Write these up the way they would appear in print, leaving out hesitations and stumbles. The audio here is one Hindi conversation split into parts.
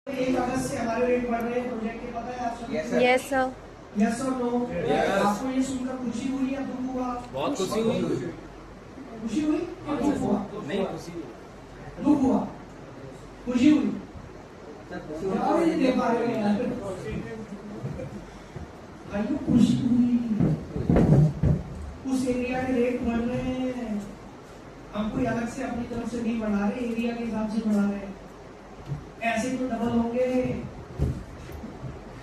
1 अगस्त से हमारे रेट बढ़ रहे हैं प्रोजेक्ट के, पता है आप सब? Yes sir. यस और नो? आपको ये सुनकर खुशी हुई या दुख हुआ? बहुत खुशी हुई। खुशी हुई या दुख हुआ? नहीं, खुशी हुई। दुख हुआ, खुशी हुई। जवाब नहीं दे पा रहे हैं भाइयों। खुशी हुई, उस एरिया के रेट बढ़ रहे हैं, हम कोई अलग से अपनी तरफ से नहीं बढ़ा रहे, एरिया के हिसाब से बढ़ा रहे हैं। ऐसे तो डबल होंगे,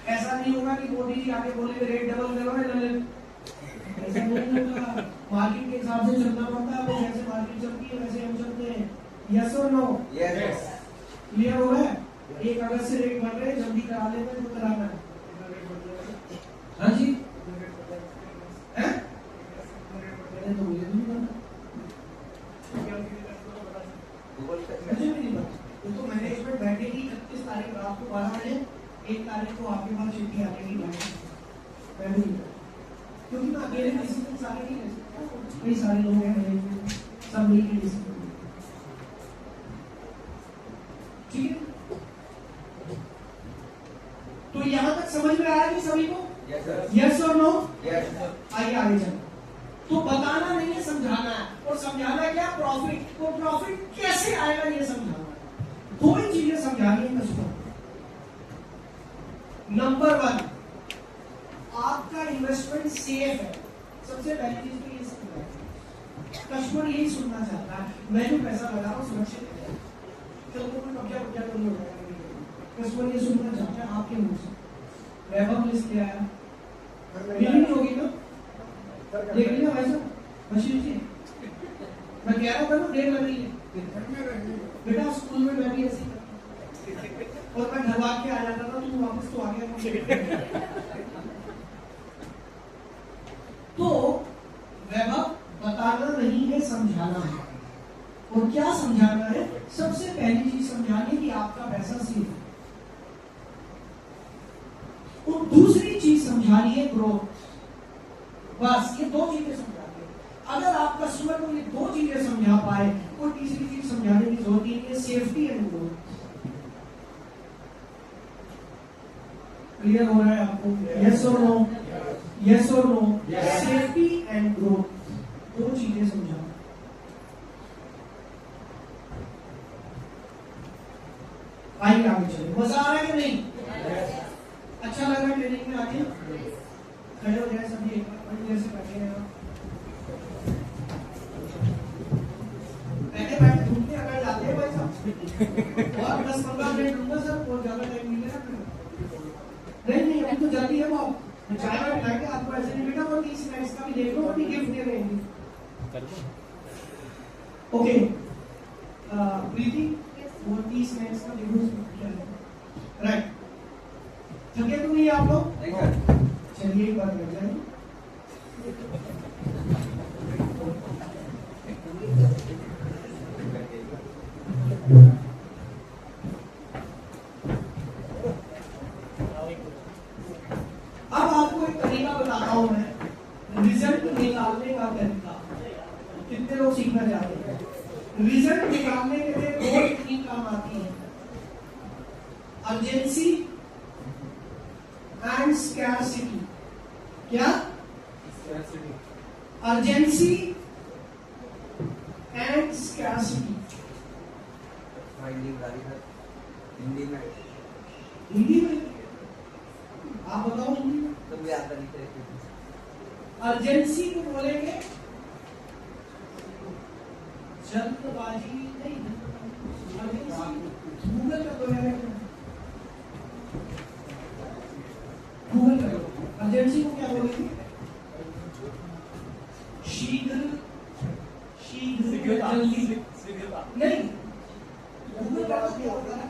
ऐसा नहीं होगा कि मोदी जी आके बोले रेट डबल करो, ऐसा नहीं होगा। मार्केट के हिसाब से चलना पड़ता है, जैसे मार्केट चलती है वैसे हम चलते हैं। यस और नो? यस। क्लियर हो गया? 1 अगस्त से रेट बढ़ रहे हैं, जल्दी करा लेते हैं तो कराना है। हाँ जी, है? मैंने तो मुझे नहीं पता, मुझे भी नहीं पता। तो मैनेजमेंट बैठेगी 31 तारीख रात को 12 बजे, 1 तारीख को आपके पास चिट्ठी आ जाएगी। मैं भी नहीं, क्योंकि मैं अकेले डिसीजन सारे नहीं ले सकता, कई सारे लोग हैं मैनेजमेंट, सब मिलकर डिसीजन। ठीक है, तो यहाँ तक समझ में आया कि सभी को? यस और नो? आइए आगे चलो। तो बताना नहीं है, समझाना है। और समझाना क्या? प्रॉफिट। तो प्रॉफिट कैसे आएगा ये समझाना है। 2 ही चीजें समझानी है कस्टमर। नंबर 1, आपका इन्वेस्टमेंट सेफ है। सबसे पहली चीज तो ये समझाना, कस्टमर यही सुनना चाहता है, मैं जो पैसा लगा रहा हूँ सुरक्षित है, चलो कोई कब्जा तो नहीं होगा। कस्टमर ये सुनना चाहता है आपके मुंह से। वैभव लिस्ट क्या है? मिली होगी ना? देख लिया भाई साहब, बशीर जी, मैं कह रहा था ना देर लग रही है बेटा। स्कूल में मैं भी ऐसी और मैं घर भाग के आ जाता था, तू वापस तो आ गया। तो वैभव बताना नहीं है, समझाना है। और क्या समझाना है? सबसे पहली चीज समझानी कि आपका पैसा सेफ है। और दूसरी चीज समझानी है ग्रोथ। बस ये 2 चीजें समझानी है। अगर आप कस्टमर को ये 2 चीजें समझा पाए, कोई तीसरी चीज समझाने की जरूरत नहीं है, सेफ्टी एंड ग्रोथ। क्लियर हो रहा है आपको? यस और नो? यस और नो? सेफ्टी एंड ग्रोथ, 2 चीजें समझाना। आइए आगे चले। मजा आ रहा है कि नहीं? अच्छा लग रहा है ट्रेनिंग में आके? खड़े हो जाए सभी, बड़ी देर से बैठे हैं आप। बैठे घूमते अगर जाते हैं भाई साहब, और 10-15 मिनट लूंगा सर, बहुत ज्यादा टाइम नहीं लेना। नहीं अभी तो जल्दी है वो, चाय वाय पिलाएंगे आपको, ऐसे नहीं बेटा। वो 30 स्नैक्स का भी देख लो, और गिफ्ट दे रहे हैं। ओके प्रीति, वो 30 स्नैक्स का देखो राइट। थके तो नहीं आप लोग? चलिए एक बात कर जाए। अब आपको एक तरीका बताता हूं मैं, रिजल्ट निकालने का तरीका। कितने लोग सीखना चाहते हैं? रिजल्ट निकालने के लिए 2 टेक्निक काम आती है, अर्जेंसी एंड स्कैरसिटी। क्या? Urgency and scarcity. हिंदी में आप बताओ हिंदी में। तो भी आता नहीं। अर्जेंसी को बोलेंगे जल्दबाजी नहीं, गूगल का तो है, गूगल करो। अर्जेंसी को क्या बोलेंगे? शीघ्र जल्दी नहीं। गूगल का क्या होता है?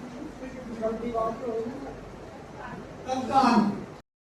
तत्काल।